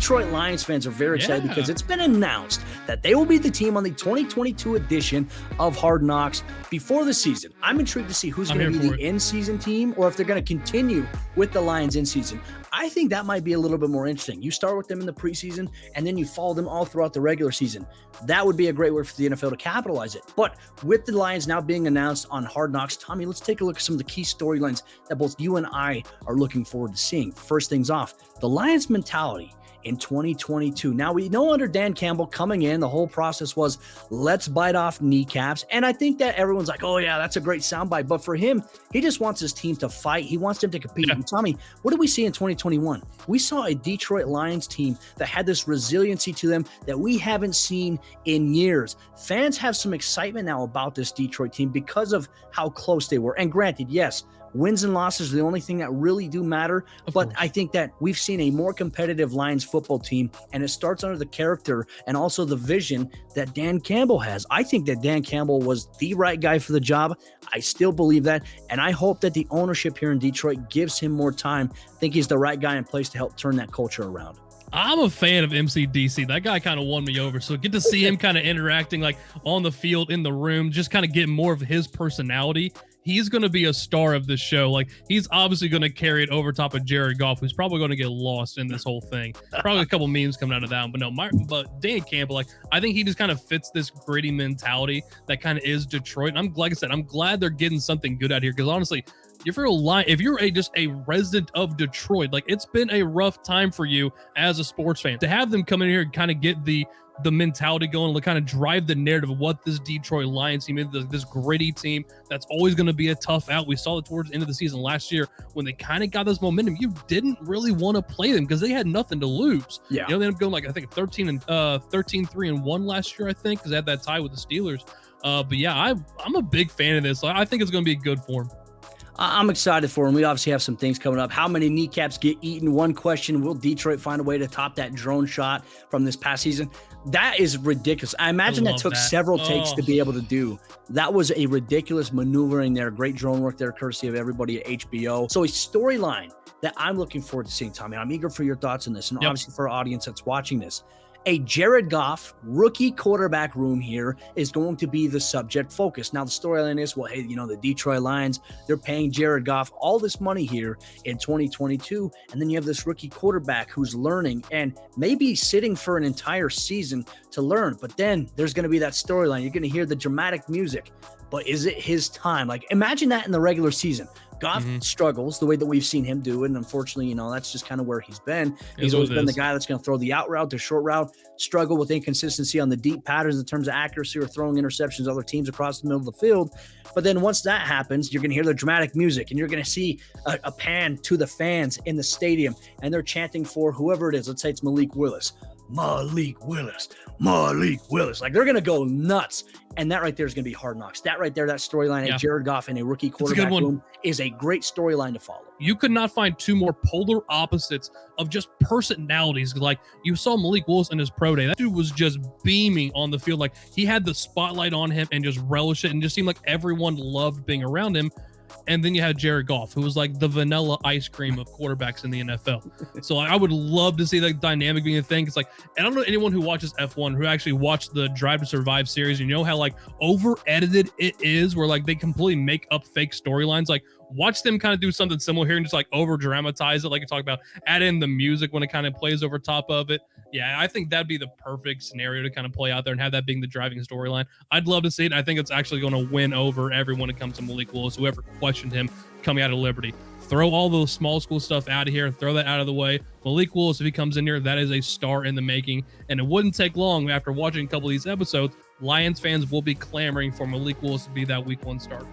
Detroit Lions fans are very excited because it's been announced that they will be the team on the 2022 edition of Hard Knocks before the season. I'm intrigued to see who's going to be the in-season team or if they're going to continue with the Lions in season. I think that might be a little bit more interesting. You start with them in the preseason and then you follow them all throughout the regular season. That would be a great way for the NFL to capitalize it. But with the Lions now being announced on Hard Knocks, Tommy, let's take a look at some of the key storylines that both you and I are looking forward to seeing. First things off, the Lions mentality in 2022. Now, we know under Dan Campbell coming in, the whole process was let's bite off kneecaps. And I think that everyone's like, oh yeah, that's a great soundbite. But for him, he just wants his team to fight. He wants them to compete. And Tommy, what did we see in 2021? We saw a Detroit Lions team that had this resiliency to them that we haven't seen in years. Fans have some excitement now about this Detroit team because of how close they were. And granted, yes, wins and losses are the only thing that really do matter. But I think that we've seen a more competitive Lions football team, and it starts under the character and also the vision that Dan Campbell has. I think that Dan Campbell was the right guy for the job. I still believe that, and I hope that the ownership here in Detroit gives him more time. I think he's the right guy in place to help turn that culture around. I'm a fan of MCDC. That guy kind of won me over. So get to see him kind of interacting like on the field, in the room, just kind of get more of his personality. He's going to be a star of this show. Like, he's obviously going to carry it over top of Jared Goff, who's probably going to get lost in this whole thing. Probably a couple memes coming out of that one. But no, but Dan Campbell, like, I think he just kind of fits this gritty mentality that kind of is Detroit. And like I said, I'm glad they're getting something good out here, because honestly, if you're just a resident of Detroit, like, it's been a rough time for you as a sports fan. To have them come in here and kind of get the mentality going, to kind of drive the narrative of what this Detroit Lions team is, this gritty team that's always going to be a tough out. We saw it towards the end of the season last year when they kind of got this momentum. You didn't really want to play them because they had nothing to lose. Yeah, they ended up going, like, I think 13-3-1 last year, I think, because they had that tie with the Steelers. But yeah, I'm a big fan of this. I think it's going to be good for them. I'm excited for him. We obviously have some things coming up. How many kneecaps get eaten? One question, will Detroit find a way to top that drone shot from this past season? That is ridiculous. I imagine that took several takes to be able to do. That was a ridiculous maneuvering there. Great drone work there, courtesy of everybody at HBO. So a storyline that I'm looking forward to seeing, Tommy. I'm eager for your thoughts on this, and obviously for our audience that's watching this. A Jared Goff rookie quarterback room here is going to be the subject focus. Now, the storyline is, well, hey, the Detroit Lions, they're paying Jared Goff all this money here in 2022, and then you have this rookie quarterback who's learning and maybe sitting for an entire season to learn. But then there's going to be that storyline. You're going to hear the dramatic music, but is it his time? Like, imagine that in the regular season. Goff struggles the way that we've seen him do it, and unfortunately, that's just kind of where he's been. He's always been the guy that's going to throw the out route, the short route, struggle with inconsistency on the deep patterns in terms of accuracy or throwing interceptions to other teams across the middle of the field. But then once that happens, you're going to hear the dramatic music, and you're going to see a pan to the fans in the stadium, and they're chanting for whoever it is. Let's say it's Malik Willis. Malik Willis. Like, they're going to go nuts. And that right there is going to be Hard Knocks. That right there, that storyline at Jared Goff and a rookie quarterback room is a great storyline to follow. You could not find two more polar opposites of just personalities. Like, you saw Malik Willis in his pro day. That dude was just beaming on the field. Like, he had the spotlight on him and just relished it, and just seemed like everyone loved being around him. And then you had Jared Goff, who was like the vanilla ice cream of quarterbacks in the NFL. So I would love to see that dynamic being a thing. It's like, and I don't know anyone who watches F1 who actually watched the Drive to Survive series. You know how like over edited it is, where like they completely make up fake storylines. Like, watch them kind of do something similar here and just like over dramatize it. Like you talk about, add in the music when it kind of plays over top of it. Yeah, I think that'd be the perfect scenario to kind of play out there and have that being the driving storyline. I'd love to see it. I think it's actually going to win over everyone when it comes to Malik Willis, whoever questioned him coming out of Liberty. Throw all those small school stuff out of here and throw that out of the way. Malik Willis, if he comes in here, that is a star in the making. And it wouldn't take long after watching a couple of these episodes, Lions fans will be clamoring for Malik Willis to be that week 1 starter.